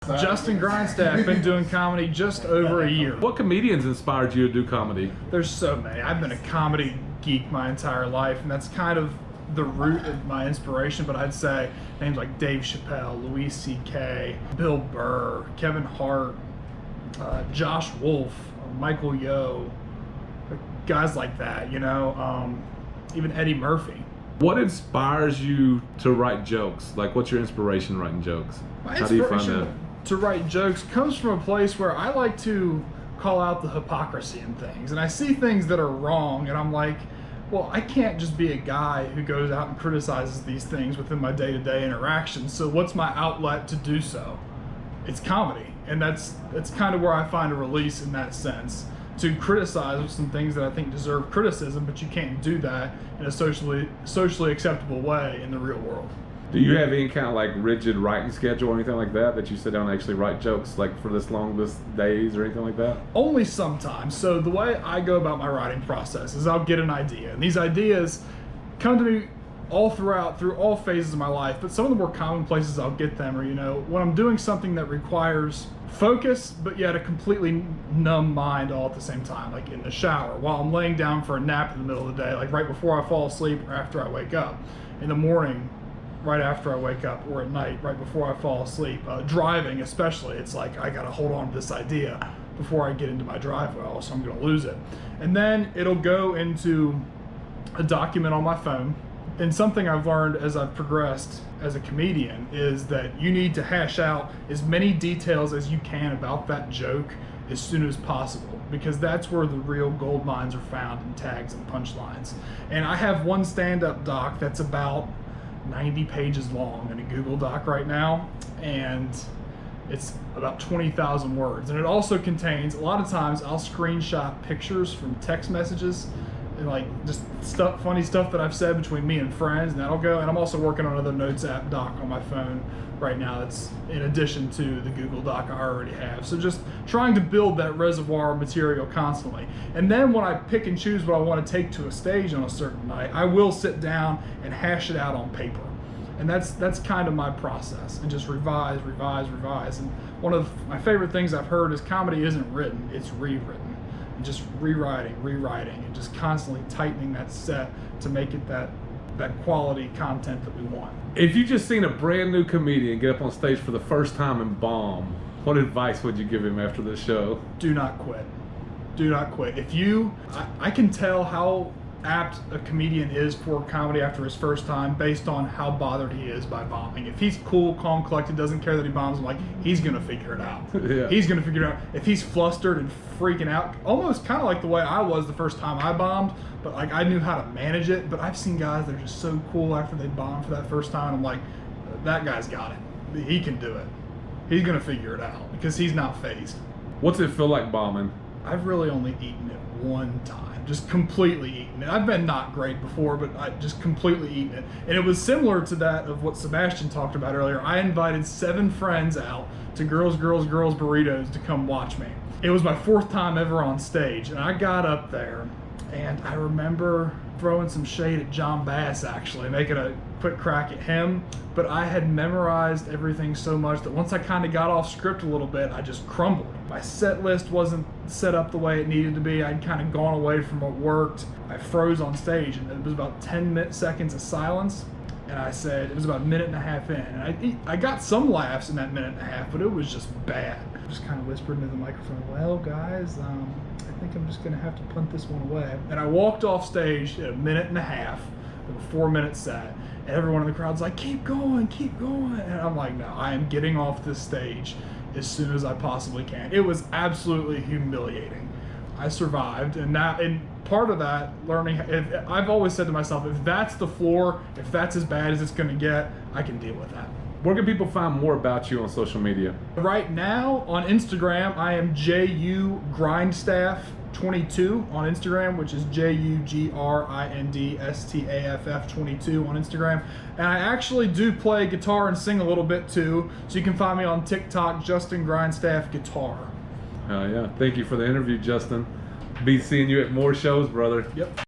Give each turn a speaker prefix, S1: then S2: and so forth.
S1: Justin Grindstaff, been doing comedy just over a year.
S2: What comedians inspired you to do comedy?
S1: There's so many. I've been a comedy geek my entire life, and that's kind of the root of my inspiration, but I'd say names like Dave Chappelle, Louis C.K., Bill Burr, Kevin Hart, Josh Wolf, Michael Yo, guys like that, you know, even Eddie Murphy.
S2: What inspires you to write jokes? Like, what's your inspiration writing jokes? How do you find that?
S1: To write jokes comes from a place where I like to call out the hypocrisy in things, and I see things that are wrong, and I'm like, well, I can't just be a guy who goes out and criticizes these things within my day-to-day interactions. So what's my outlet to do so? It's comedy, and that's kind of where I find a release in that sense. To criticize some things that I think deserve criticism, but you can't do that in a socially acceptable way in the real world.
S2: Do you have any kind of like rigid writing schedule or anything like that you sit down and actually write jokes like for this long days or anything like that?
S1: Only sometimes. So the way I go about my writing process is I'll get an idea, and these ideas come to me through all phases of my life, but some of the more common places I'll get them are, you know, when I'm doing something that requires focus but yet a completely numb mind all at the same time, like in the shower, while I'm laying down for a nap in the middle of the day, like right before I fall asleep or after I wake up, in the morning right after I wake up, or at night right before I fall asleep. Driving especially, it's like I gotta hold on to this idea before I get into my driveway, else I'm gonna lose it. And then it'll go into a document on my phone. And something I've learned as I've progressed as a comedian is that you need to hash out as many details as you can about that joke as soon as possible, because that's where the real gold mines are found in tags and punchlines. And I have one stand-up doc that's about 90 pages long in a Google Doc right now, and it's about 20,000 words. And it also contains, a lot of times I'll screenshot pictures from text messages and like just funny stuff that I've said between me and friends, and that'll go. And I'm also working on another Notes app doc on my phone right now that's in addition to the Google Doc I already have. So just trying to build that reservoir of material constantly. And then when I pick and choose what I want to take to a stage on a certain night, I will sit down and hash it out on paper. And that's kind of my process, and just revise. And one of my favorite things I've heard is comedy isn't written, it's rewritten. And just rewriting, and just constantly tightening that set to make it that quality content that we want.
S2: If you just seen a brand new comedian get up on stage for the first time and bomb, what advice would you give him after the show?
S1: Do not quit. Do not quit. I can tell how apt a comedian is for comedy after his first time based on how bothered he is by bombing. If he's cool, calm, collected, doesn't care that he bombs, I'm like, he's gonna figure it out.
S2: Yeah.
S1: He's gonna figure it out. If he's flustered and freaking out, almost kind of like the way I was the first time I bombed, but like I knew how to manage it. But I've seen guys that are just so cool after they bombed for that first time, and I'm like, that guy's got it. He can do it. He's gonna figure it out because he's not fazed.
S2: What's it feel like bombing?
S1: I've really only eaten it one time, just completely eaten it. I've been not great before, but I just completely eaten it. And it was similar to that of what Sebastian talked about earlier. I invited 7 friends out to Girls Burritos to come watch me. It was my 4th time ever on stage, and I got up there, and I remember throwing some shade at John Bass, actually, making a quick crack at him, but I had memorized everything so much that once I kind of got off script a little bit, I just crumbled. My set list wasn't set up the way it needed to be. I'd kind of gone away from what worked. I froze on stage, and it was about 10 seconds of silence, and I said, it was about a minute and a half in, and I got some laughs in that minute and a half, but it was just bad. I just kind of whispered into the microphone, well, guys, I think I'm just gonna have to punt this one away. And I walked off stage at a minute and a half of a 4-minute set, and everyone in the crowd's like, keep going. And I'm like, no, I am getting off this stage as soon as I possibly can. It was absolutely humiliating. I survived, and part of that learning, I've always said to myself, if that's the floor, if that's as bad as it's gonna get, I can deal with that.
S2: Where can people find more about you on social media?
S1: Right now on Instagram, I am JU Grindstaff 22 on Instagram, which is JUGRINDSTAFF 22 on Instagram. And I actually do play guitar and sing a little bit too, so you can find me on TikTok, Justin Grindstaff Guitar.
S2: Yeah. Thank you for the interview, Justin. Be seeing you at more shows, brother.
S1: Yep.